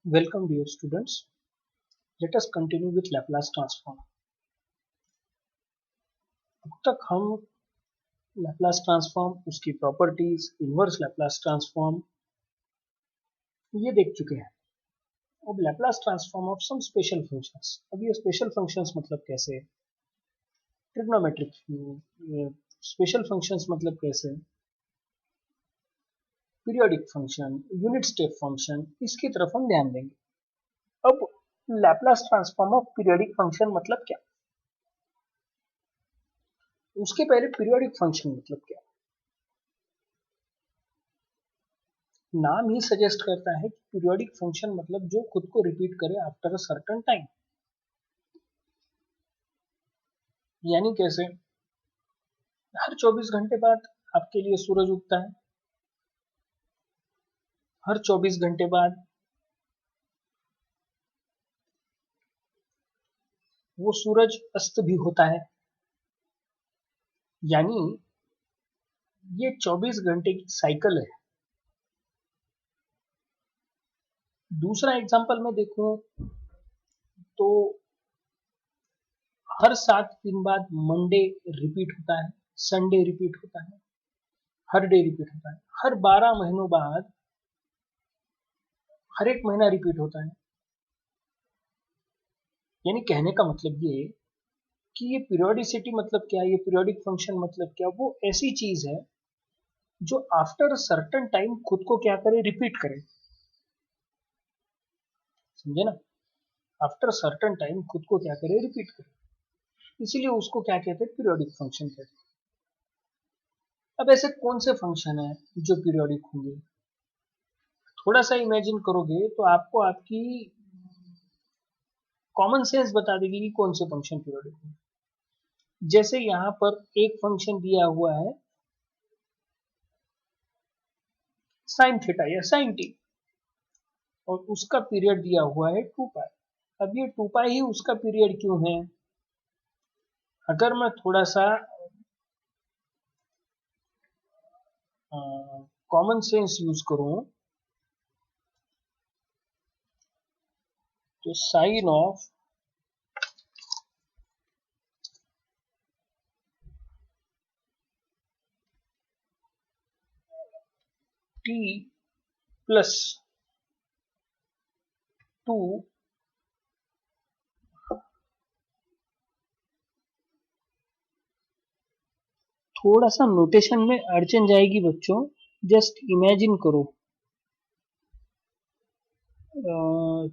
Welcome dear students. Let us continue with Laplace transform. अब तक हम Laplace transform, उसकी प्रॉपर्टीज, इनवर्स Laplace transform ये देख चुके हैं. अब Laplace transform of some special functions. अब ये special functions मतलब कैसे? Trigonometric special functions मतलब कैसे? Periodic function, unit step function, इसकी तरफ हम ध्यान देंगे. अब Laplace transform of periodic function मतलब क्या? उसके पहले पीरियोडिक फंक्शन मतलब क्या? नाम ही सजेस्ट करता है कि पीरियोडिक फंक्शन मतलब जो खुद को रिपीट करे आफ्टर अ सर्टेन टाइम. यानी कैसे? हर 24 घंटे बाद आपके लिए सूरज उगता है, हर 24 घंटे बाद वो सूरज अस्त भी होता है. यानी ये 24 घंटे की साइकिल है. दूसरा एग्जांपल में देखूं तो हर 7 दिन बाद मंडे रिपीट होता है, संडे रिपीट होता है, हर डे रिपीट होता है, हर 12 महीनों बाद हर एक महीना रिपीट होता है. यानी कहने का मतलब ये कि ये पीरियोडिसिटी मतलब क्या, ये पीरियोडिक फंक्शन मतलब क्या, वो ऐसी चीज है जो आफ्टर सर्टेन टाइम खुद को क्या करे, रिपीट करे. समझे ना? आफ्टर सर्टेन टाइम खुद को क्या करे, रिपीट करे. इसीलिए उसको क्या कहते हैं, पीरियोडिक फंक्शन कहते हैं. अब ऐसे कौन से फंक्शन है जो पीरियोडिक होंगे? थोड़ा सा इमेजिन करोगे तो आपको आपकी कॉमन सेंस बता देगी कि कौन से फंक्शन पीरियोडिक होंगे. जैसे यहां पर एक फंक्शन दिया हुआ है साइन थीटा या साइन टी, और उसका पीरियड दिया हुआ है 2 पाई. अब ये 2 पाई ही उसका पीरियड क्यों है? अगर मैं थोड़ा सा कॉमन सेंस यूज करूं तो साइन ऑफ टी प्लस 2 थोड़ा सा नोटेशन में अड़चन जाएगी बच्चों. जस्ट इमेजिन करो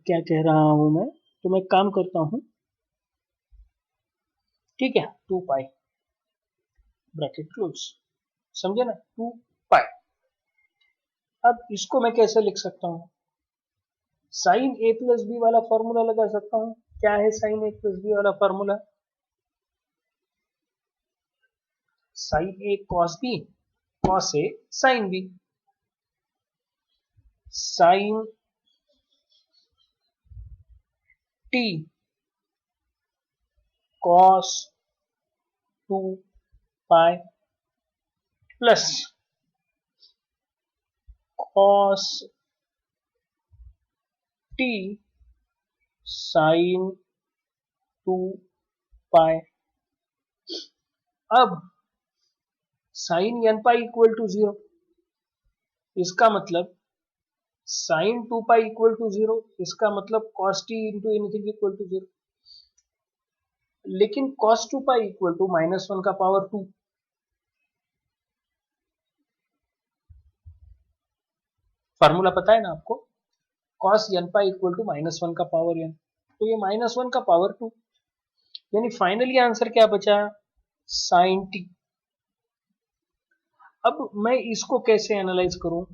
क्या कह रहा हूं मैं. तो मैं काम करता हूं. ठीक है, 2 पाई ब्रैकेट क्लोज. समझे ना? 2 पाई. अब इसको मैं कैसे लिख सकता हूं? साइन ए प्लस बी वाला फॉर्मूला लगा सकता हूं. क्या है साइन ए प्लस बी वाला formula? Sine A cos B, cos A sine B. Sine T cos 2 pi plus cos T sine 2 pi. अब sine N pi equal to 0. इसका मतलब साइन 2 पाई इक्वल टू 0. इसका मतलब cos t into anything equal to 0. लेकिन cos 2 pi equal to -1 का power 2. Formula पता है ना आपको? cos n pi equal to -1 का पावर n. तो ये -1 का पावर 2. यानी फाइनली आंसर क्या बचा? Sine t. अब मैं इसको कैसे एनालाइज करूं?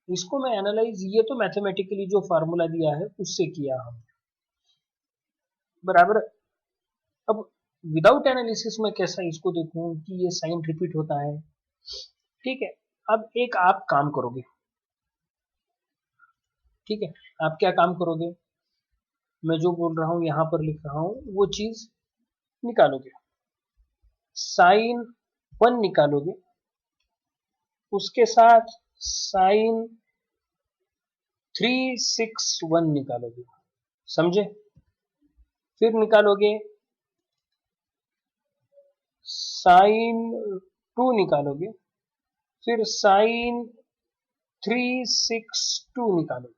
इसको मैं एनालाइज, ये तो मैथमेटिकली जो फार्मूला दिया है उससे किया हम, बराबर. अब विदाउट एनालिसिस में कैसा इसको देखूं कि ये साइन रिपीट होता है. ठीक है. अब एक आप काम करोगे. ठीक है, आप क्या काम करोगे? मैं जो बोल रहा हूं यहां पर लिख रहा हूं वो चीज निकालोगे. साइन 1 निकालोगे, उसके साथ साइन 361 निकालोगे, समझे? फिर निकालोगे साइन 2 निकालोगे, फिर साइन 362 निकालोगे।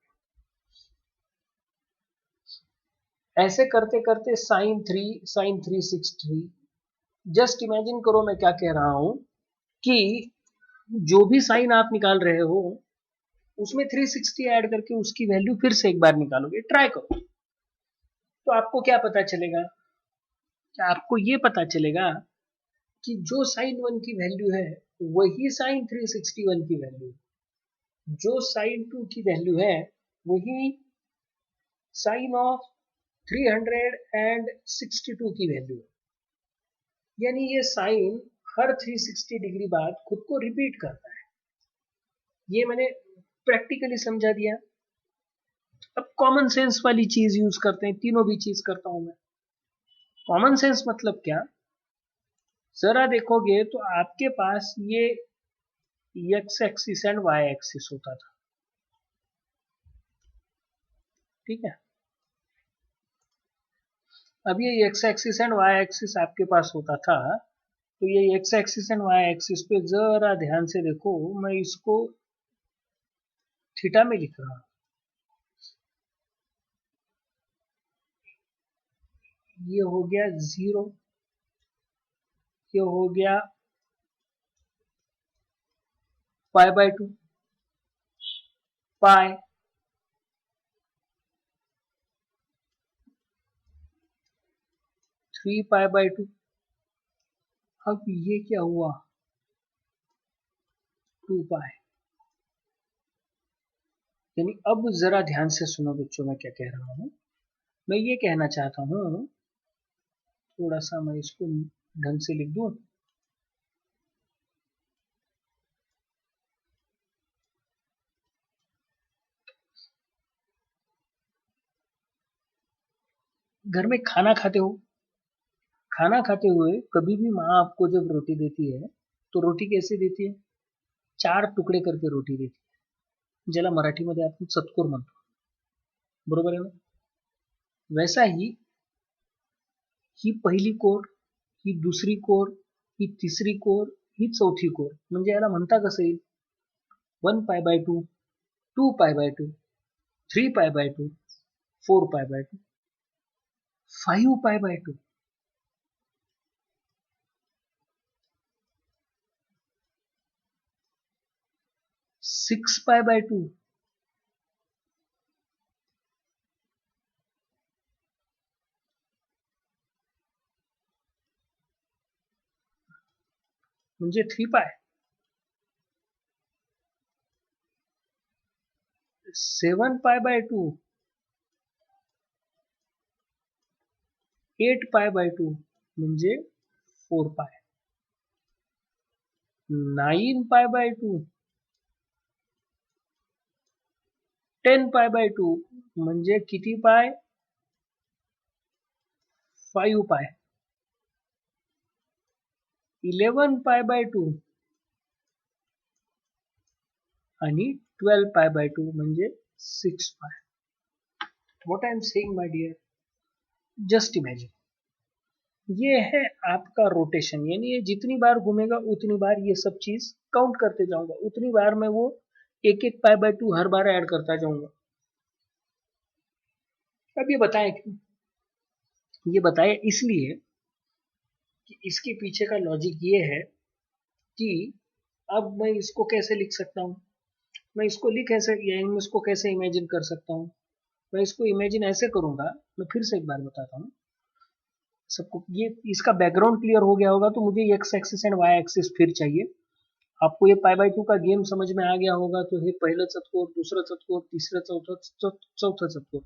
ऐसे करते करते साइन 363। जस्ट इमेजिन करो मैं क्या कह रहा हूं कि जो भी साइन आप निकाल रहे हो उसमें 360 ऐड करके उसकी वैल्यू फिर से एक बार निकालोगे, ट्राई करो। तो आपको क्या पता चलेगा? क्या आपको ये पता चलेगा कि जो साइन 1 की वैल्यू है वही साइन 361 की वैल्यू, जो साइन 2 की वैल्यू है वही साइन ऑफ 362 की वैल्यू है। यानी ये साइन हर 360 डिग्री बाद खुद को रिपीट करता है। ये मैंने प्रैक्टिकली समझा दिया। अब कॉमन सेंस वाली चीज यूज करते हैं, तीनों भी चीज करता हूं मैं। कॉमन सेंस मतलब क्या? जरा देखोगे तो आपके पास ये x axis and y axis होता था, ठीक है? अब ये x axis and y axis आपके पास होता था, तो ये x axis and y axis पे जरा ध्यान से देखो, मैं इसको थीटा में लिख रहा हूं। ये हो गया 0, ये हो गया π/2, पाई 3π/2। अब ये क्या हुआ? 2π। यानी अब जरा ध्यान से सुनो बच्चों, मैं क्या कह रहा हूं। मैं ये कहना चाहता हूं, थोड़ा सा मैं इसको ढंग से लिख दूं। घर में खाना खाते हो, खाना खाते हुए कभी भी माँ आपको जब रोटी देती है तो रोटी कैसे देती है? 4 तुकडे करके रोटी देती है, ज्याला मराठीमध्ये आपण चतकोर म्हणतो, बरोबर आहे ना? वैसा ही पहिली कोर, ही दुसरी कोर, ही तिसरी कोर, ही चौथी कोर, म्हणजे याला म्हणता कसं येईल? 1π/2, 2π/2, 3π/2, 4π/2, 5π/2। 6π/2, म्हणजे 3π, 7π/2, 8π/2 म्हणजे 4π, 9π/2, 10π/2 म्हणजे किती पाय? 5π, 11π/2 आणि 12π/2 म्हणजे 6π। What I am saying my dear, just imagine, ये है आपका रोटेशन। यानी ये जितनी बार घूमेगा उतनी बार ये सब चीज काउंट करते जाऊंगा, उतनी बार मैं वो एक एक π/2 हर बार ऐड करता जाऊंगा। अब ये बताएं क्यों? ये बताएं इसलिए कि इसके पीछे का लॉजिक ये है कि अब मैं इसको कैसे लिख सकता हूँ, मैं इसको लिख ऐसे, मैं इसको कैसे इमेजिन कर सकता हूँ? मैं इसको इमेजिन ऐसे करूंगा, मैं फिर से एक बार बताता हूँ सबको। ये इसका बैकग्राउंड क्लियर हो गया होगा, तो मुझे x axis and y axis फिर चाहिए। आपको ये π/2 का गेम समझ में आ गया होगा, तो हे पहिलं चतकोर, दुसरं चतकोर, तिसरं चौथं चतकोर,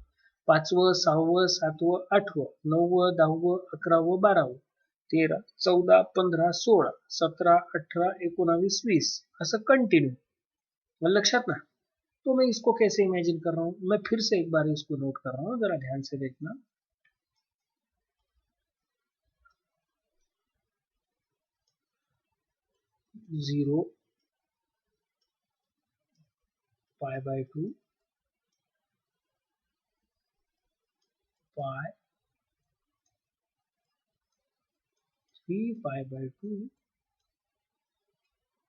5वं 6वं 7वं 8वं 9वं 10वं 11वं 12वं 13 14 15 16 17 18 19 20 असं कंटिन्यू। लक्षात ना? तो मैं इसको कैसे इमेजिन कर रहा हूं, मैं फिर से एक बार इसको नोट कर रहा हूं, जरा ध्यान से देखना। 0, π/2, पाई 3 पाई बाई 2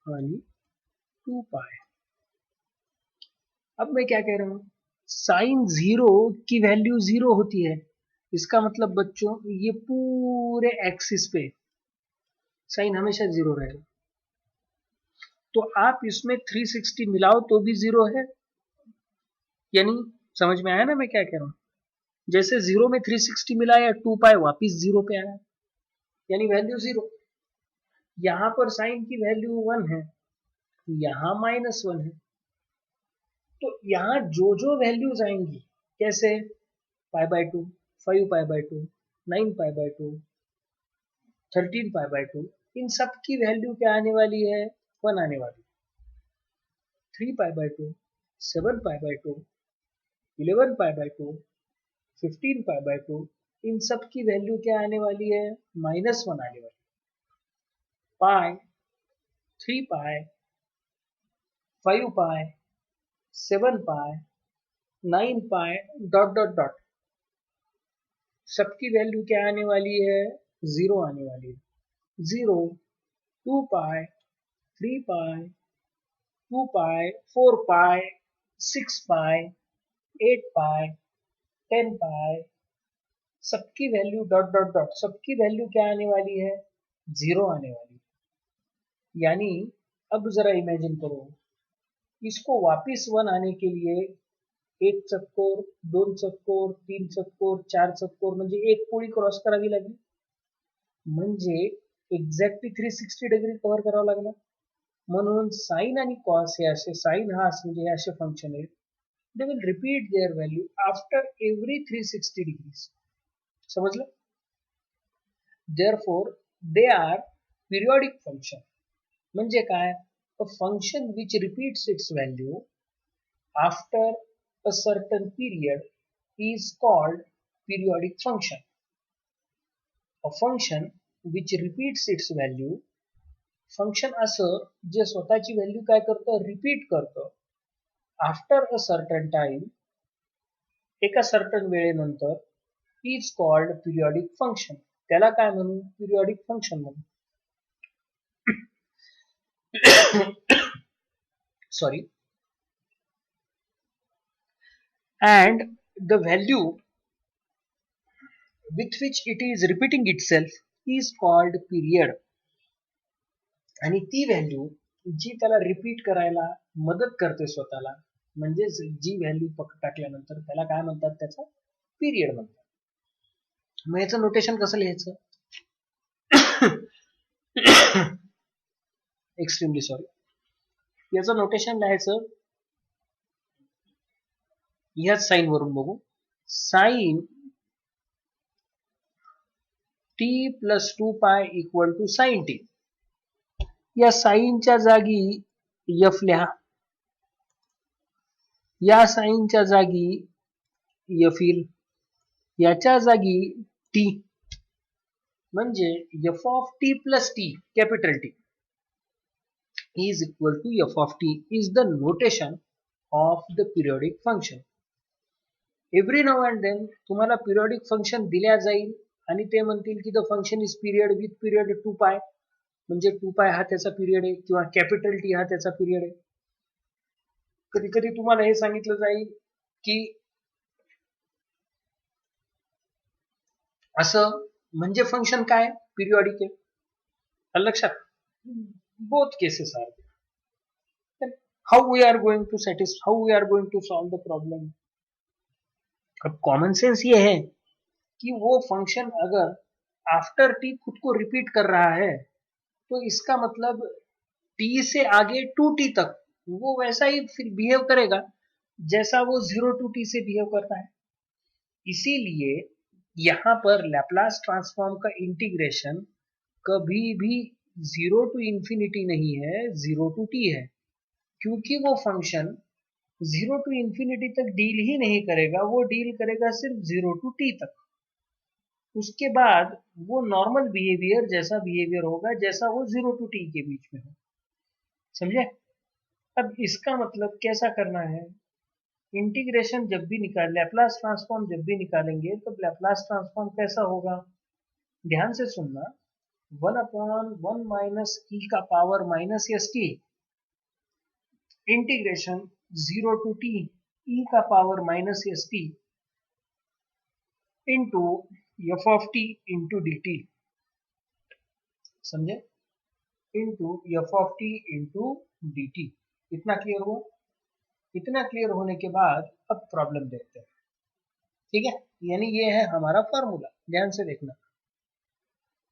यानी 2 पाई। अब मैं क्या कह रहा हूं, साइन जीरो की वैल्यू जीरो होती है, इसका मतलब बच्चों ये पूरे एक्सिस पे साइन हमेशा जीरो रहेगा। तो आप इसमें 360 मिलाओ तो भी जीरो है, यानी समझ में आया ना मैं क्या कह रहा हूं। जैसे जीरो में 360 मिलाया 2 पाई वापिस जीरो पे आया, यानी वैल्यू जीरो। यहां पर साइन की वैल्यू 1 है, यहां -1 है, तो यहां जो जो वैल्यूज आएंगी, कैसे pi by 2, 5 pi by 2, 9 pi by 2, 13 pi by 2, इन सब की वैल्यू क्या आने वाली है, 1 आने वाली है। 3 pi by 2, 7 pi by 2, 11 pi by 2, 15 pi by 2, इन सब की वैल्यू क्या आने वाली है, -1 आने वाली है। पाई, 3 पाई, 5 पाई, 7 पाई, 9 पाई, डॉट डॉट डॉट, सबकी वैल्यू क्या आने वाली है, जीरो आने वाली है। 0, 2 पाई, 3 पाई, 2 पाई, 4 पाई, 6 पाई, 8 पाई, 10 पाई, सबकी वैल्यू डॉट डॉट डॉट, सबकी वैल्यू क्या आने वाली है, जीरो आने वाली है। यानी अब जरा इमेजिन करो, इसको वापिस 1 आने के लिए 1 चक्कोर, 2 चक्कोर, 3 चक्कोर, 4 चक्कोर, म्हणजे एक पोळी क्रॉस करावी लागली, म्हणजे एक्झॅक्टली 360 डिग्री कव्हर करावं लागणार। म्हणून साइन आणि कॉस हे असे, साइन हा म्हणजे हे असे फंक्शन आहेत, they will repeat their value after every 360 degrees. समजलं? Therefore they are periodic function. म्हणजे काय, a function which repeats its value after a certain period is called periodic function. A function which repeats its value, function असं जे स्वतःची value काय करतं, repeat करतं after a certain time, एका certain वेळेनंतर, is called periodic function. त्याला काय म्हणू, पिरियॉडिक फंक्शन म्हणू। Sorry, and the value with which it is repeating itself is called period. आणि ती व्हॅल्यू जी त्याला रिपीट करायला मदत करते स्वतःला, म्हणजेच जी व्हॅल्यू टाकल्यानंतर त्याला काय म्हणतात, त्याचा पिरियड म्हणतात। मग याचं नोटेशन कसं लिहायचं, एक्स्ट्रीमली सॉरी, याचं नोटेशन लिहायचं ह्याच साइन वरून बघू, sine t plus 2 pi equal to sine t. या साइनच्या जागी एफ लिहा, या साइनच्या जागी एफ येईल, याच्या जागी टी, म्हणजे F of t plus T capital T is equal to f of t is the notation of the periodic function. Every now and then तुम्हाला periodic function दिल्या जाईल आणि ते म्हणतील की the function is period with period 2 पाय, म्हणजे 2 पाय हा त्याचा पिरियड आहे, किंवा कॅपिटल टी हा त्याचा पिरियड आहे। कधी कधी तुम्हाला हे सांगितलं जाईल की असं, म्हणजे फंक्शन काय, पिरियॉडिक आहे। लक्षात, both cases are there. Then how we are going to satisfy, how we are going to solve the problem? अब कॉमन सेंस ये है कि वो फंक्शन अगर आफ्टर टी खुद को रिपीट कर रहा है, तो इसका मतलब टी से आगे 2t तक वो वैसा ही फिर बिहेव करेगा जैसा वो 0 to t से बिहेव करता है। इसीलिए यहां पर लैप्लास ट्रांसफॉर्म का इंटीग्रेशन कभी भी 0 to इंफिनिटी नहीं है, 0 to t है, क्योंकि वो फंक्शन 0 to इंफिनिटी तक डील ही नहीं करेगा, वो डील करेगा सिर्फ 0 to t तक। उसके बाद वो नॉर्मल बिहेवियर जैसा बिहेवियर होगा जैसा वो 0 to t के बीच में हो। समझे? अब इसका मतलब कैसा करना है, इंटीग्रेशन जब भी लैप्लास ट्रांसफॉर्म जब भी निकालेंगे तो लैप्लास ट्रांसफॉर्म कैसा होगा, ध्यान से सुनना। 1/1 माइनस ई का power minus S T integration 0 to T E का power minus S T into F of T into D T, समझे, into F of T into D T. इतना क्लियर हुआ? इतना क्लियर होने के बाद अब प्रॉब्लम देखते हैं, ठीक है। यानी ये है हमारा फॉर्मूला, ध्यान से देखना।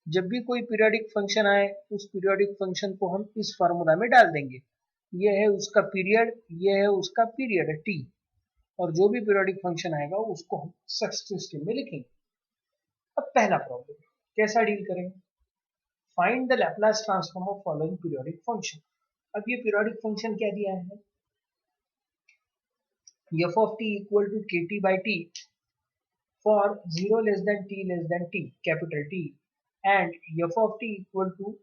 जब भी कोई पीरियोडिक फंक्शन आए उस पीरियोडिक फंक्शन को हम इस फॉर्मूला में डाल देंगे। ये है उसका पीरियड, ये है उसका पीरियड टी, और जो भी पीरियोडिक फंक्शन आएगा उसको हम सिस्टम में लिखेंगे। अब पहला प्रॉब्लम कैसा डील करेंगे, find the Laplace transform of following periodic function. अब ये पीरियोडिक फंक्शन क्या दिया है, f of t equal to kt by t for 0 less than t less than t, capital T, and f of t equal to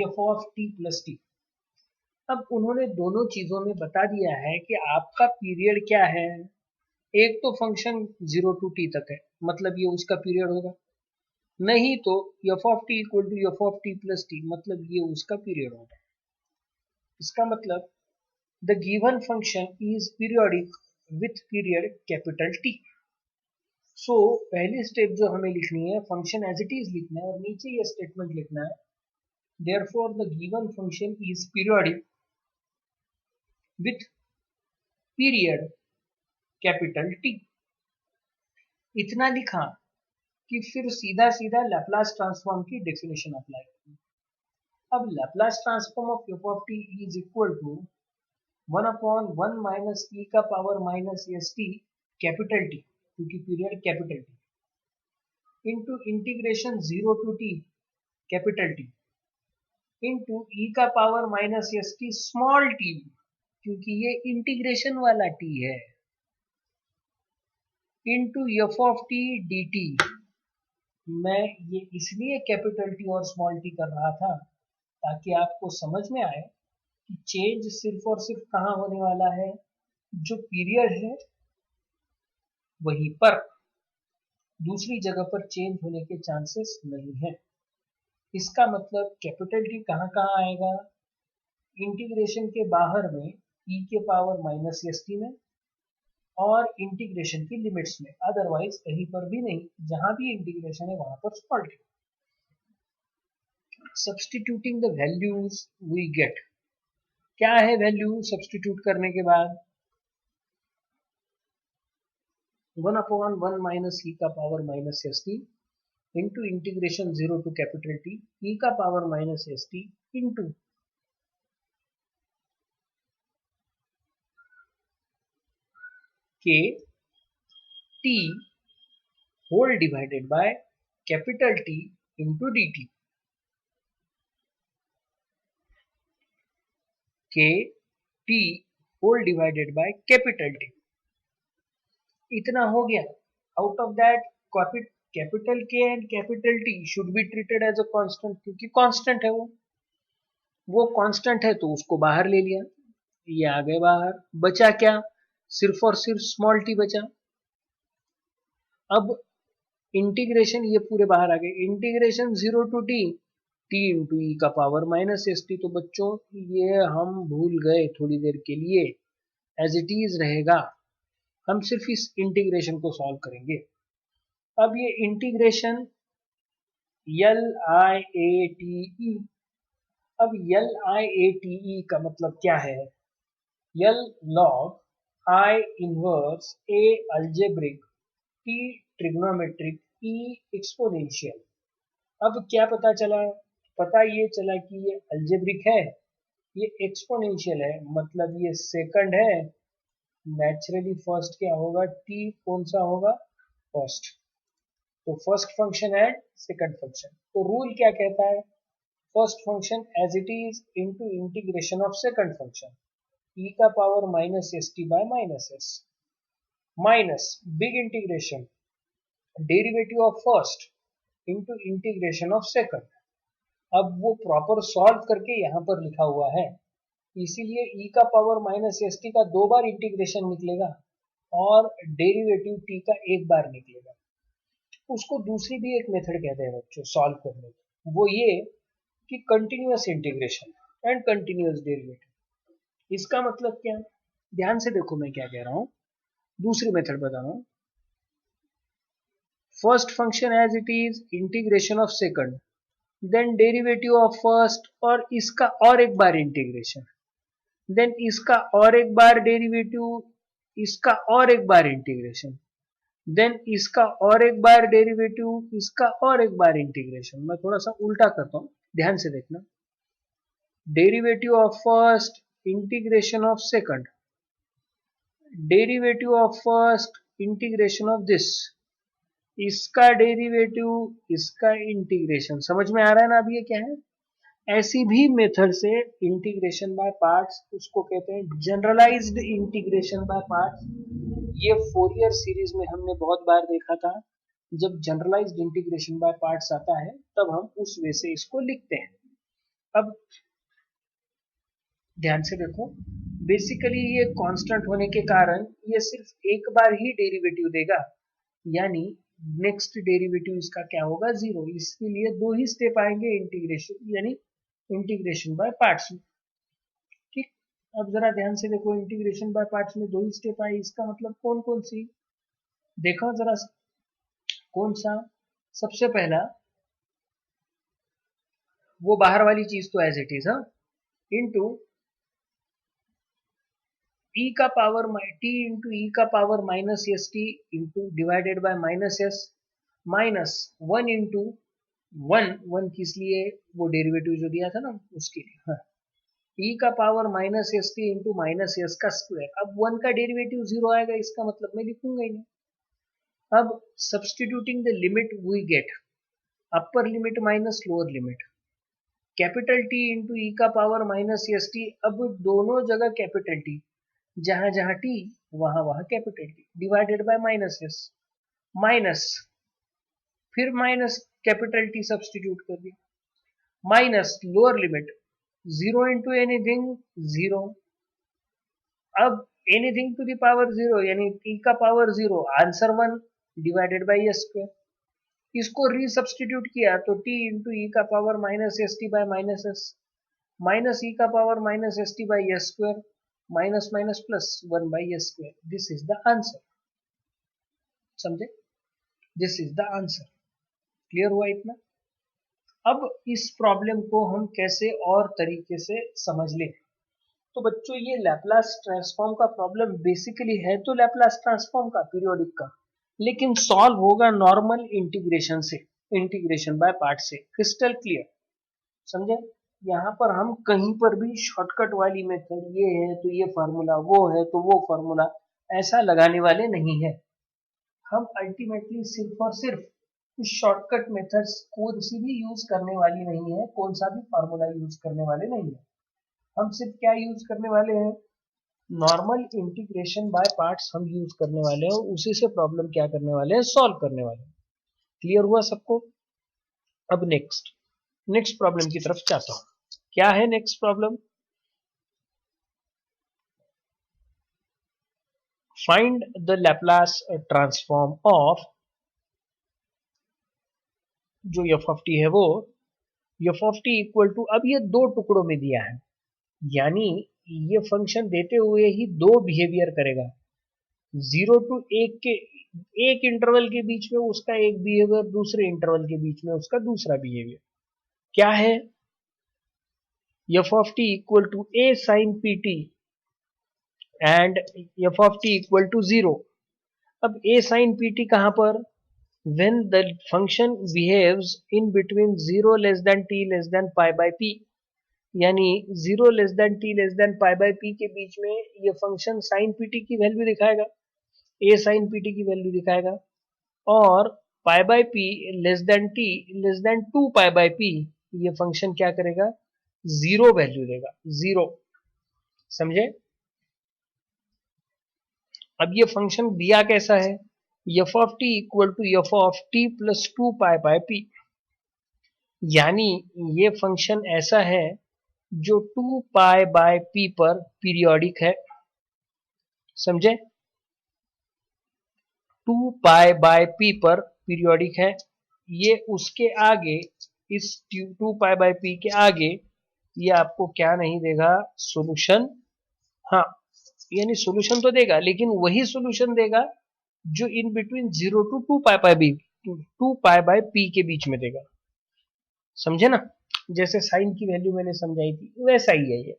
f of t plus t। अब उन्होंने दोनों चीजों में बता दिया है कि आपका पीरियड क्या है। एक तो फंक्शन 0 टू t तक है, मतलब ये उसका पीरियड होगा, नहीं तो f of t equal to f of t plus t, मतलब ये उसका पीरियड होगा। इसका मतलब the given function is periodic with period capital T। So पहली स्टेप जो हमें लिखनी है, फंक्शन एज इट इज लिखना है और नीचे ये स्टेटमेंट लिखना है, therefore the given function is periodic with period capital T। इतना लिखा कि फिर सीधा सीधा लैप्लास ट्रांसफॉर्म की डेफिनेशन अप्लाई करनी। अब Laplace transform of f of t is equal to 1/1 minus e का power minus S T capital T, क्योंकि period capital T, into integration 0 to T capital T into E का power minus S T small T, क्योंकि ये integration वाला T है, into F of T D T. मैं ये इसलिए capital T और स्मॉल टी कर रहा था ताकि आपको समझ में आए कि चेंज सिर्फ और सिर्फ कहाँ होने वाला है, जो पीरियड है वहीं पर, दूसरी जगह पर चेंज होने के चांसेस नहीं है। इसका मतलब कैपिटल टी कहाँ कहाँ आएगा, इंटीग्रेशन के बाहर में e के पावर माइनस एस टी में, और इंटीग्रेशन की लिमिट्स में, अदरवाइज कहीं पर भी नहीं, जहां भी इंटीग्रेशन है वहां पर small t. Substituting the values we get, क्या है वैल्यू सब्स्टिट्यूट करने के बाद, 1/1 माइनस ई का power minus S T into integration 0 to capital T E का power minus S T into K T whole divided by capital T into D T. K T whole divided by capital T, इतना हो गया। Out of that capital K and capital T should be treated as a constant, क्योंकि constant है वो constant है तो उसको बाहर ले लिया, ये आ गए बाहर। बचा क्या, सिर्फ और सिर्फ स्मॉल टी बचा। अब इंटीग्रेशन ये पूरे बाहर आ गए, integration 0 to T T into E का पावर माइनस एस टी। तो बच्चों ये हम भूल गए थोड़ी देर के लिए, एज इट इज रहेगा, हम सिर्फ इस इंटीग्रेशन को सॉल्व करेंगे। अब ये integration L I A T E, अब L I A T E का मतलब क्या है, L log I inverse A algebraic T trigonometric E exponential. अब क्या पता चला, पता ये चला कि ये अल्जेब्रिक है, ये एक्सपोनेंशियल है, मतलब ये सेकंड है। नेचुरली फर्स्ट क्या होगा, टी कौन सा होगा, फर्स्ट। तो first function and second function. तो रूल क्या कहता है, first function as it is into integration of second function E का power minus S T by minus S, minus big integration derivative of first into integration of second. अब वो proper solve करके यहाँ पर लिखा हुआ है, इसीलिए e का पावर माइनस एस टी का 2 बार इंटीग्रेशन निकलेगा और डेरिवेटिव t का 1 बार निकलेगा। उसको दूसरी भी एक मेथड कहते हैं बच्चों सॉल्व करने की, वो ये कि continuous integration and continuous derivative. इसका मतलब क्या? ध्यान से देखो मैं क्या कह रहा हूं, दूसरी मेथड बता रहा हूं। First function as it is integration of second, then derivative of first और इसका और एक बार इंटीग्रेशन, देन इसका और एक बार डेरिवेटिव, इसका और एक बार इंटीग्रेशन, देन इसका और एक बार डेरिवेटिव, इसका और एक बार इंटीग्रेशन। मैं थोड़ा सा उल्टा करता हूं, ध्यान से देखना। Derivative of first, integration of second, derivative of first, integration of this, इसका डेरिवेटिव, इसका इंटीग्रेशन। समझ में आ रहा है ना अब ये क्या है? ऐसी भी मेथड से इंटीग्रेशन बाय पार्ट्स, उसको कहते हैं जनरलाइज्ड इंटीग्रेशन बाय पार्ट्स। ये फोरियर सीरीज में हमने बहुत बार देखा था। जब जनरलाइज्ड इंटीग्रेशन बाय पार्ट्स आता है तब हम उस वे से इसको लिखते हैं। अब ध्यान से देखो, बेसिकली ये कांस्टेंट होने के कारण ये सिर्फ एक बार ही डेरिवेटिव देगा, यानी नेक्स्ट डेरिवेटिव इसका क्या होगा? 0। इसके लिए 2 ही स्टेप आएंगे इंटीग्रेशन, यानी इंटीग्रेशन बाय पार्ट्स में। ठीक, अब जरा ध्यान से देखो, इंटीग्रेशन बाय पार्ट्स में 2 ही स्टेप आए, इसका मतलब कौन कौन सी? देखो जरा, कौन सा? सबसे पहला वो बाहर वाली चीज तो एज इट इज, हाँ, इंटू e का पावर t इंटू e का power minus S T into divided by minus S minus 1 into 1 किस लिए? वो डेरिवेटिव जो दिया था ना उसके लिए, हाँ, e का power minus S T into minus S का स्क्वायर। अब 1 का डेरिवेटिव 0 आएगा, इसका मतलब मैं लिखूंगा ही नहीं। अब substituting the limit we get upper limit minus lower limit, capital T into E का पावर माइनस एस टी। अब दोनों जगह कैपिटल टी, जहां जहां टी वहां वहां capital T, divided by minus S minus, फिर माइनस कैपिटल टी सब्सटीट्यूट कर दिया, minus lower limit 0 into anything 0। अब एनीथिंग टू द पावर 0 यानी टी का power 0, answer 1 divided by S square. इसको रीसब्स्टिट्यूट किया तो टी इंटू ई का power minus S T by minus S, minus E का power minus S T by S square, minus minus plus 1 by S square. This is the answer. समझे? This is the answer. Clear हुआ इतना? अब इस problem को हम कैसे और तरीके से समझ लें? तो बच्चों, ये लैपलास ट्रांसफॉर्म का प्रॉब्लम बेसिकली है तो लैपलास ट्रांसफॉर्म का, पीरियोडिक का, लेकिन सॉल्व होगा नॉर्मल इंटीग्रेशन से, इंटीग्रेशन बाय पार्ट से। Crystal clear? समझे? यहाँ पर हम कहीं पर भी शॉर्टकट वाली मेथड, ये है तो ये फार्मूला, वो है तो वो फार्मूला, ऐसा लगाने वाले नहीं है। हम अल्टीमेटली सिर्फ और सिर्फ इस शॉर्टकट मेथड्स कौन सी भी यूज करने वाली नहीं है, कौन सा भी फार्मूला यूज करने वाले नहीं है। हम सिर्फ क्या यूज करने वाले हैं? नॉर्मल इंटीग्रेशन बाय पार्ट्स हम यूज करने वाले हैं, और उसी से प्रॉब्लम क्या करने वाले हैं? सॉल्व करने वाले हैं। क्लियर हुआ सबको? अब नेक्स्ट प्रॉब्लम की तरफ जाता हूं। क्या है next problem? Find the Laplace transform of, जो एफ ऑफ टी है वो f of t equal to, अब ये 2 टुकड़ों में दिया है, यानी ये फंक्शन देते हुए ही 2 बिहेवियर करेगा। 0 to 1 के एक इंटरवल के बीच में उसका एक बिहेवियर, दूसरे इंटरवल के बीच में उसका दूसरा बिहेवियर। क्या है? F of t equal to a sine p t and f of t equal to 0। अब ए साइन पी टी कहां पर? when the function behaves in between 0 less than t less than pi by p, यानी 0 less than T less than pi by P के बीच में ये function sine PT की value दिखाएगा, ए sign PT की value दिखाएगा, और पाई by P less than T less than 2 pi by P ये फंक्शन क्या करेगा? 0 वैल्यू देगा, 0। समझे? अब ये फंक्शन दिया कैसा है? F of t equal to f of t plus 2 pi by p, यानी ये फंक्शन ऐसा है जो 2π/p पर पीरियोडिक है, समझे? 2π/p पर पीरियोडिक है। ये उसके आगे, इस 2π/p के आगे ये आपको क्या नहीं देगा? सॉल्यूशन। हाँ, यानी सॉल्यूशन तो देगा, लेकिन वही सॉल्यूशन देगा जो इन बिटवीन 0 टू 2π/p के बीच में देगा। समझे ना? जैसे साइन की वैल्यू मैंने समझाई थी, वैसा ही है ये।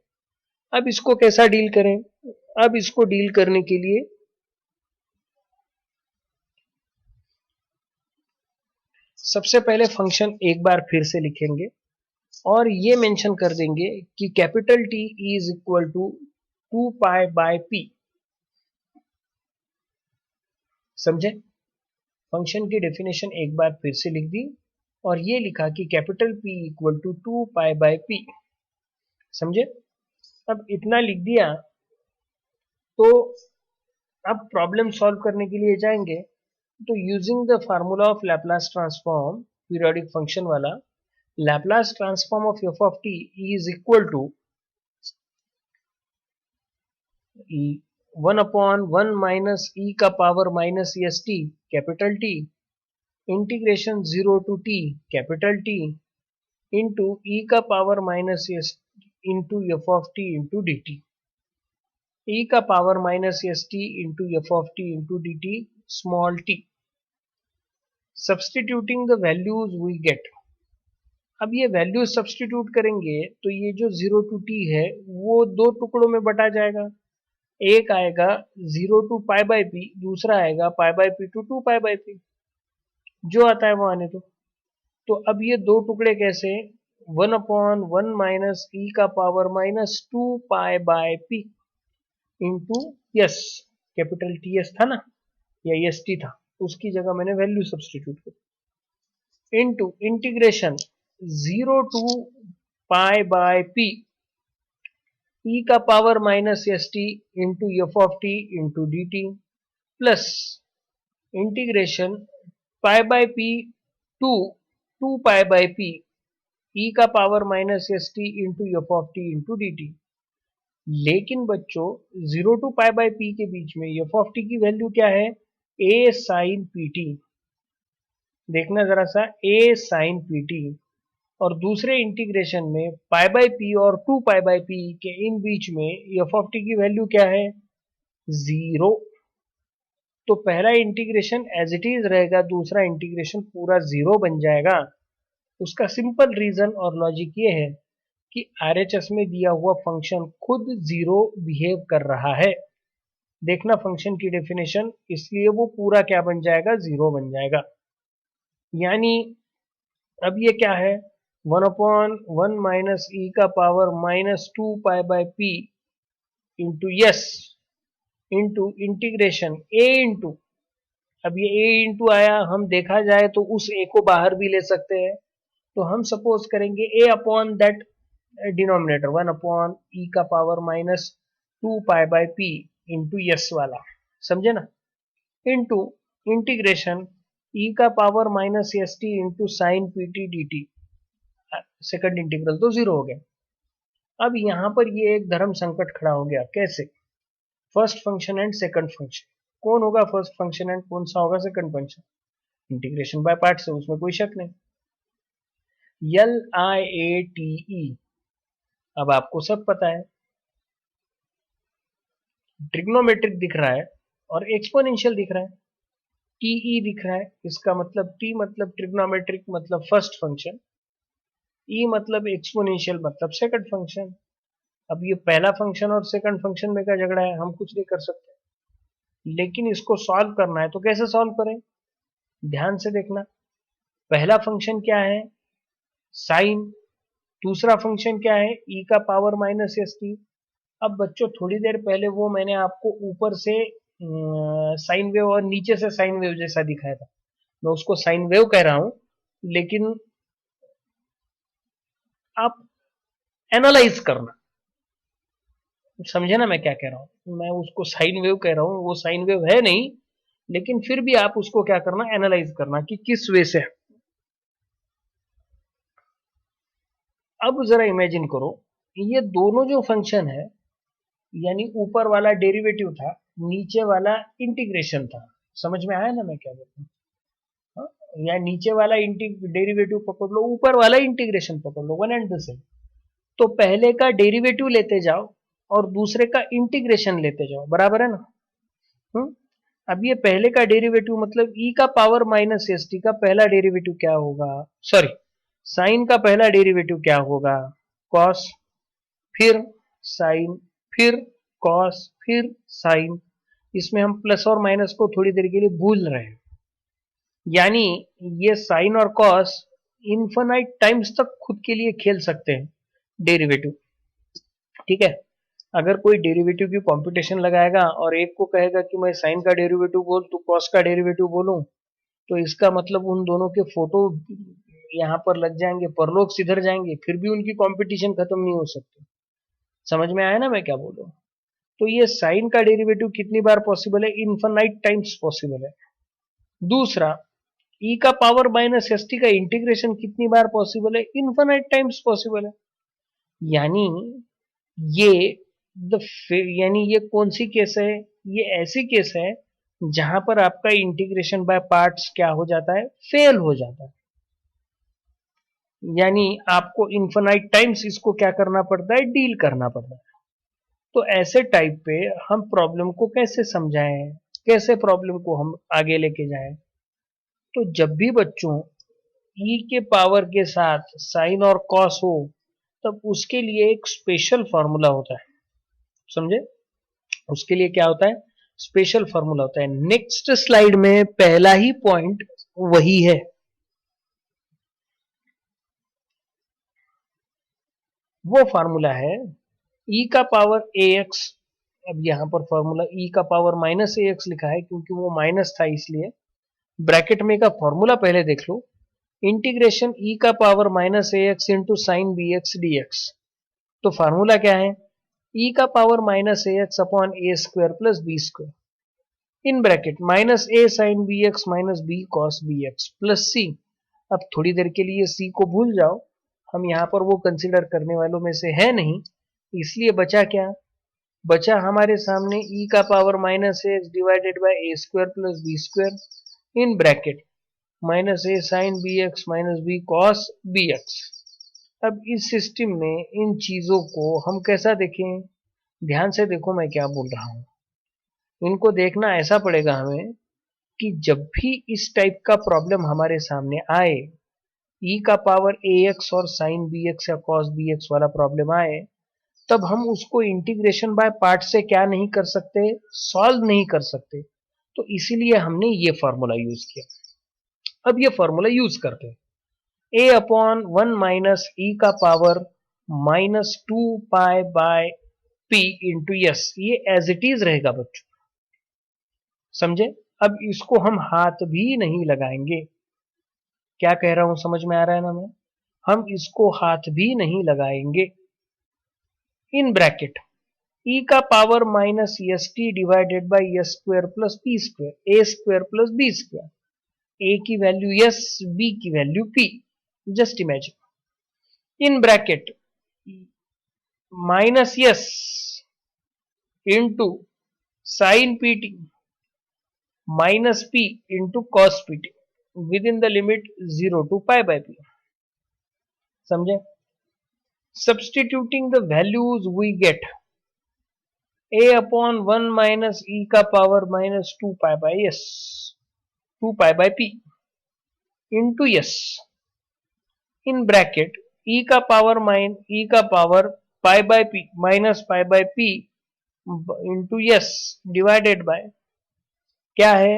अब इसको कैसा डील करें? अब इसको डील करने के लिए सबसे पहले फंक्शन एक बार फिर से लिखेंगे और ये मेंशन कर देंगे कि capital T is equal to 2π/p। समझे? फंक्शन की डेफिनेशन एक बार फिर से लिख दी और ये लिखा कि capital P equal to 2π/p। समझे? अब इतना लिख दिया तो अब प्रॉब्लम सॉल्व करने के लिए जाएंगे। तो using the formula of Laplace transform, periodic function वाला, Laplace transform of f of t is equal to 1/1 minus e का power minus S T capital T integration 0 to t capital T into e का power minus S into F of T into D T. e का power minus S T into F of T into D T small t। Substituting the values we gate. अब ये values substitute करेंगे तो ये जो 0 to t है वो दो टुकड़ों में बटा जाएगा। एक आएगा 0 टू π/p, दूसरा आएगा π/p टू 2π/p। जो आता है वो आने दो। तो अब ये दो टुकड़े कैसे? 1/1 माइनस e का power minus 2π/p into s, capital t s था ना, या एस टी था, उसकी जगह मैंने वैल्यू सब्सटीट्यूट की, into integration 0 to π/p e का power minus S T into F of T into D t plus integration π/p to 2π/p e का power minus S T into F of T into D t. लेकिन बच्चों 0 to π/p के बीच में F of T की value क्या है? a sin pt। देखना जरा सा, a sin pt। और दूसरे इंटीग्रेशन में π/p और 2π/p के इन बीच में एफ ऑफ टी की वैल्यू क्या है? 0। तो पहला इंटीग्रेशन एज इट इज रहेगा, दूसरा इंटीग्रेशन पूरा 0 बन जाएगा। उसका सिंपल रीजन और लॉजिक ये है कि आरएचएस में दिया हुआ फंक्शन खुद 0 बिहेव कर रहा है। देखना फंक्शन की डेफिनेशन, इसलिए वो पूरा क्या बन जाएगा? 0 बन जाएगा। यानी अब ये क्या है? 1/1 माइनस e का power minus 2π/p into yes into integration a into, अब ये a इंटू आया, हम देखा जाए तो उस a को बाहर भी ले सकते हैं। तो हम सपोज करेंगे a upon that denominator 1/e का power minus 2π/p into yes वाला, समझे ना, इंटू इंटीग्रेशन e का power minus S T into sine p T D T. Second integral तो 0 हो गया। अब यहां पर ये एक धर्म संकट खड़ा हो गया। कैसे? First function and second function, कौन होगा फर्स्ट फंक्शन एंड कौन सा होगा second function? Integration by part से, उसमें कोई शक नहीं। LIATE, अब आपको सब पता है, ट्रिग्नोमेट्रिक दिख रहा है और एक्सपोनेंशियल दिख रहा है। TE दिख रहा है, इसका मतलब T मतलब ट्रिग्नोमेट्रिक मतलब फर्स्ट फंक्शन, E मतलब एक्सपोनेंशियल मतलब सेकंड फंक्शन। अब ये पहला फंक्शन और सेकंड फंक्शन में क्या झगड़ा है? हम कुछ नहीं कर सकते, लेकिन इसको सॉल्व करना है। तो कैसे सॉल्व करें? ध्यान से देखना। पहला फंक्शन क्या है? साइन। दूसरा फंक्शन क्या है? e का पावर माइनस एस टी। अब बच्चों थोड़ी देर पहले वो मैंने आपको ऊपर से साइन वेव और नीचे से साइन वेव जैसा दिखाया था, मैं उसको साइन वेव कह रहा हूं, लेकिन आप एनालाइज करना, समझे ना मैं क्या कह रहा हूं? मैं उसको साइन वेव कह रहा हूं, वो साइन वेव है नहीं, लेकिन फिर भी आप उसको क्या करना? एनालाइज करना कि किस वे से है। अब जरा इमेजिन करो, ये दोनों जो फंक्शन है, यानी ऊपर वाला डेरिवेटिव था, नीचे वाला इंटीग्रेशन था। समझ में आया ना मैं क्या बोलता हूँ? हाँ? या नीचे वाला डेरिवेटिव पकड़ लो, ऊपर वाला इंटीग्रेशन पकड़ लो, वन एंड द सेम। तो पहले का डेरिवेटिव लेते जाओ और दूसरे का इंटीग्रेशन लेते जाओ, बराबर है ना? हम्म? अब ये पहले का डेरिवेटिव मतलब e का पावर माइनस एस टी का पहला डेरिवेटिव क्या होगा, सॉरी साइन का पहला डेरिवेटिव क्या होगा, कॉस, फिर साइन, फिर कॉस, फिर साइन। इसमें हम प्लस और माइनस को थोड़ी देर के लिए भूल रहे हैं, यानी ये साइन और कॉस इन्फिनाइट टाइम्स तक खुद के लिए खेल सकते हैं डेरिवेटिव। ठीक है, अगर कोई डेरिवेटिव की कंपटीशन लगाएगा और एक को कहेगा कि मैं साइन का डेरिवेटिव बोल, तू कॉस का डेरिवेटिव बोलूं, तो इसका मतलब उन दोनों के फोटो यहाँ पर लग जाएंगे, परलोक सिधर जाएंगे, फिर भी उनकी कंपटीशन खत्म नहीं हो सकती। समझ में आया ना मैं क्या बोल रहा हूँ? तो ये साइन का डेरिवेटिव कितनी बार पॉसिबल है, इनफाइनाइट टाइम्स पॉसिबल है। दूसरा, ई का पावर माइनस एस टी का इंटीग्रेशन कितनी बार पॉसिबल है, इनफाइनाइट टाइम्स पॉसिबल है। यानी ये द यानी ये कौन सी केस है, ये ऐसी केस है जहां पर आपका इंटीग्रेशन बाय पार्ट्स क्या हो जाता है, फेल हो जाता है। यानी आपको इन्फिनाइट टाइम्स इसको क्या करना पड़ता है, डील करना पड़ता है। तो ऐसे टाइप पे हम प्रॉब्लम को कैसे समझाएं, कैसे प्रॉब्लम को हम आगे लेके जाएं? तो जब भी बच्चों ई के पावर के साथ साइन और कॉस हो, तब उसके लिए एक स्पेशल फॉर्मूला होता है। समझे? उसके लिए क्या होता है, स्पेशल फॉर्मूला होता है। नेक्स्ट स्लाइड में पहला ही पॉइंट वही है। वो फॉर्मूला है ई का पावर ए एक्स। अब यहां पर फॉर्मूला ई का पावर माइनस ए एक्स लिखा है क्योंकि वो माइनस था, इसलिए ब्रैकेट में का फॉर्मूला पहले देख लो, इंटीग्रेशन ई का पावर माइनस ए X into sine B X D X. तो फार्मूला क्या है, ई का power minus A X upon A square plus B square in bracket minus A sine B x minus B cos B X plus C. अब थोड़ी देर के लिए सी को भूल जाओ, हम यहाँ पर वो कंसिडर करने वालों में से है नहीं, इसलिए बचा क्या, बचा हमारे सामने ई का power minus A x divided by a square plus B square in bracket minus A sine B x minus B cos B x. अब इस सिस्टम में इन चीजों को हम कैसा देखें, ध्यान से देखो मैं क्या बोल रहा हूं। इनको देखना ऐसा पड़ेगा हमें कि जब भी इस टाइप का प्रॉब्लम हमारे सामने आए, ई का पावर ए एक्स और साइन बी एक्स या कॉस बी एक्स वाला प्रॉब्लम आए, तब हम उसको इंटीग्रेशन बाय पार्ट से क्या नहीं कर सकते, सॉल्व नहीं कर सकते। तो इसीलिए हमने ये फॉर्मूला यूज किया। अब ये फॉर्मूला यूज करते हैं, ए अपॉन वन माइनस ई का power minus two pi by P into S, ये एज इट इज रहेगा बच्चों। समझे? अब इसको हम हाथ भी नहीं लगाएंगे। क्या कह रहा हूं समझ में आ रहा है ना मैं? हम इसको हाथ भी नहीं लगाएंगे। इन ब्रैकेट ई का power minus S t divided by s square plus p square, a square plus B square, a की वैल्यू एस, बी की value p. Just imagine in bracket minus S into sine p t minus p into cos p t with in the limit 0 to pi by p. समझे? Substituting the values we get a upon 1 minus e का power minus 2 pi by s, 2 pi by p into s in bracket e का power pi by p minus pi by p into s divided by क्या है,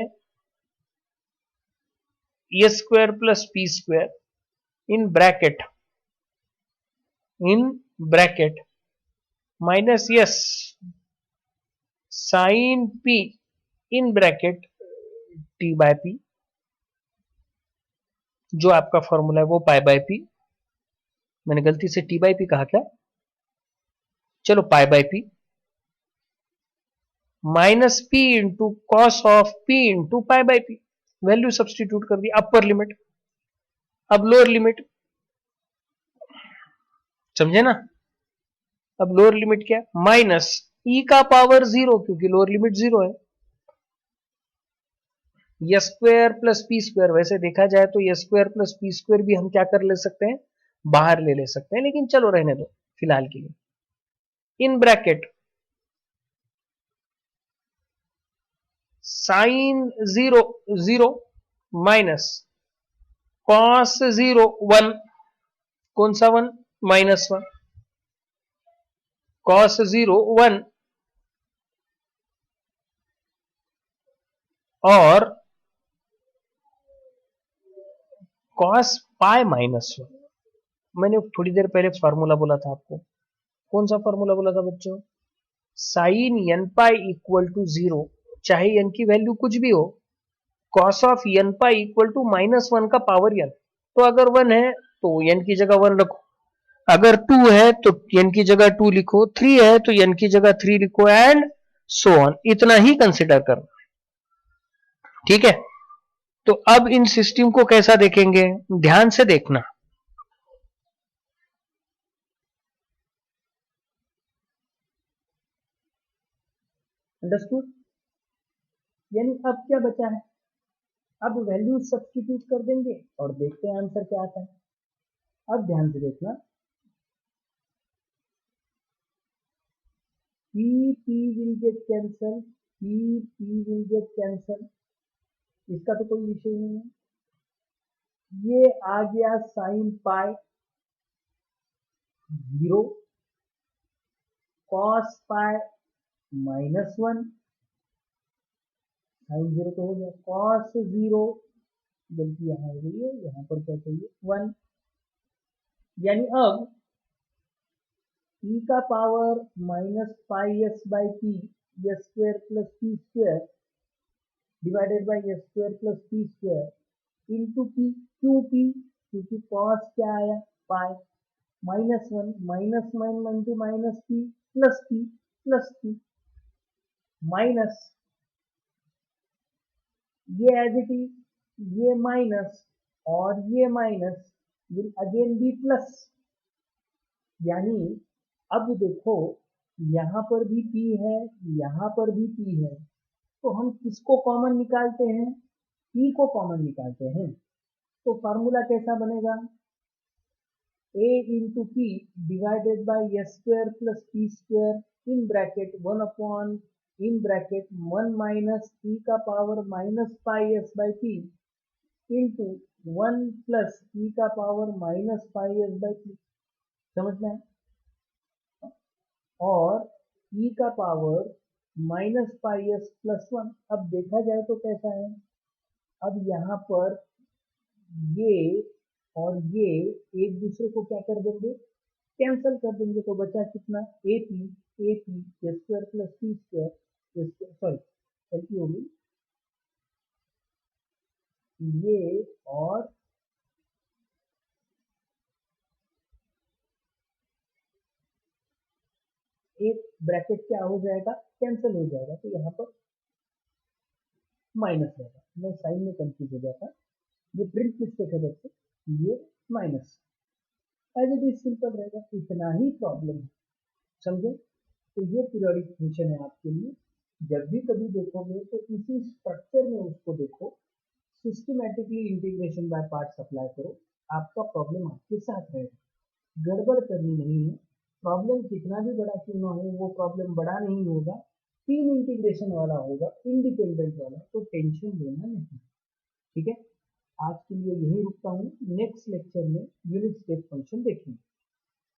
s square plus p square in bracket minus s sine p in bracket t by p, जो आपका formula है वो पाई by P. मैंने गलती से T by P कहा क्या, चलो पाई by P minus p into cos of P into pi by P. Value substitute कर दी, अपर लिमिट, अब लोअर लिमिट। समझे ना? अब लोअर लिमिट क्या है, माइनस ई का पावर 0, क्योंकि लोअर लिमिट 0 है, S square plus p square. वैसे देखा जाए तो S square plus p square भी हम क्या कर ले सकते हैं, बाहर ले सकते हैं, लेकिन चलो रहने दो फिलहाल के लिए। In bracket sine 0 0 minus cos 0 1, कौन सा 1, -1, कॉस 0 1 और कॉस पाई -1। मैंने थोड़ी देर पहले फार्मूला बोला था आपको, कौन सा फार्मूला बोला था बच्चों, sine N pi equal to 0, चाहे एन की वैल्यू कुछ भी हो, cos of n pi equal to -1 का पावर एन। तो अगर 1 है तो एन की जगह 1 रखो, अगर 2 है तो एन की जगह 2 लिखो, 3 है तो एन की जगह 3 लिखो, एंड सो ऑन। इतना ही कंसिडर करना, ठीक है। तो अब इन सिस्टम को कैसा देखेंगे, ध्यान से देखना। अंडरस्टूड। यानी अब क्या बचा है, अब वैल्यू सब्स्टिट्यूट कर देंगे और देखते हैं आंसर क्या आता है। अब ध्यान से देखना, P will get cancel, P will get cancel, इसका तो कोई विषय नहीं है। ये आ गया sine pi 0, cos pi -1, sine 0 तो हो गया, कॉस 0, बल्कि यहाँ हो गई है, यहाँ पर क्या चाहिए 1। यानी अब e का power -πs/p s square plus p square divided by s square plus p square into p, क्यों p, क्योंकि कॉस क्या आया pi -1, -1 into -p plus p minus, ये एज इट इज, ये माइनस और ये minus will again be plus. यानी अब देखो, यहां पर भी p है, यहां पर भी p है, तो हम किसको कॉमन निकालते हैं, p को कॉमन निकालते हैं। तो फार्मूला कैसा बनेगा, a into P divided by s square plus p square in bracket 1 upon in bracket 1 minus e का power -πs/p into 1 plus e का पावर -πs/p। समझ में, और e का पावर -πs प्लस 1। अब देखा जाए तो कैसा है, अब यहाँ पर ये और ये एक दूसरे को क्या कर देंगे, कैंसिल कर देंगे, तो बचा कितना, A P square plus p square, sorry L P होगी ये, और एक ब्रैकेट क्या हो जाएगा, कैंसिल हो जाएगा, तो यहाँ पर माइनस रहेगा। मैं साइन में कंफ्यूज हो जाता, ये प्रिंट मिस्टेक है बच्चे, ये minus as it is simple रहेगा, इतना ही प्रॉब्लम है, समझे। तो ये पीरियोडिक फंक्शन है आपके लिए, जब भी कभी देखोगे तो इसी स्ट्रक्चर में उसको देखो, systematically integration by parts apply करो, आपका प्रॉब्लम आपके साथ रहेगा, गड़बड़ करनी नहीं है। प्रॉब्लम कितना भी बड़ा क्यों ना हो, वो प्रॉब्लम बड़ा नहीं होगा, तीन इंटीग्रेशन वाला होगा, इंडिपेंडेंट वाला, तो टेंशन लेना नहीं, ठीक है। आज के लिए यही रुकता हूँ, नेक्स्ट लेक्चर में यूनिट स्टेप फंक्शन देखेंगे।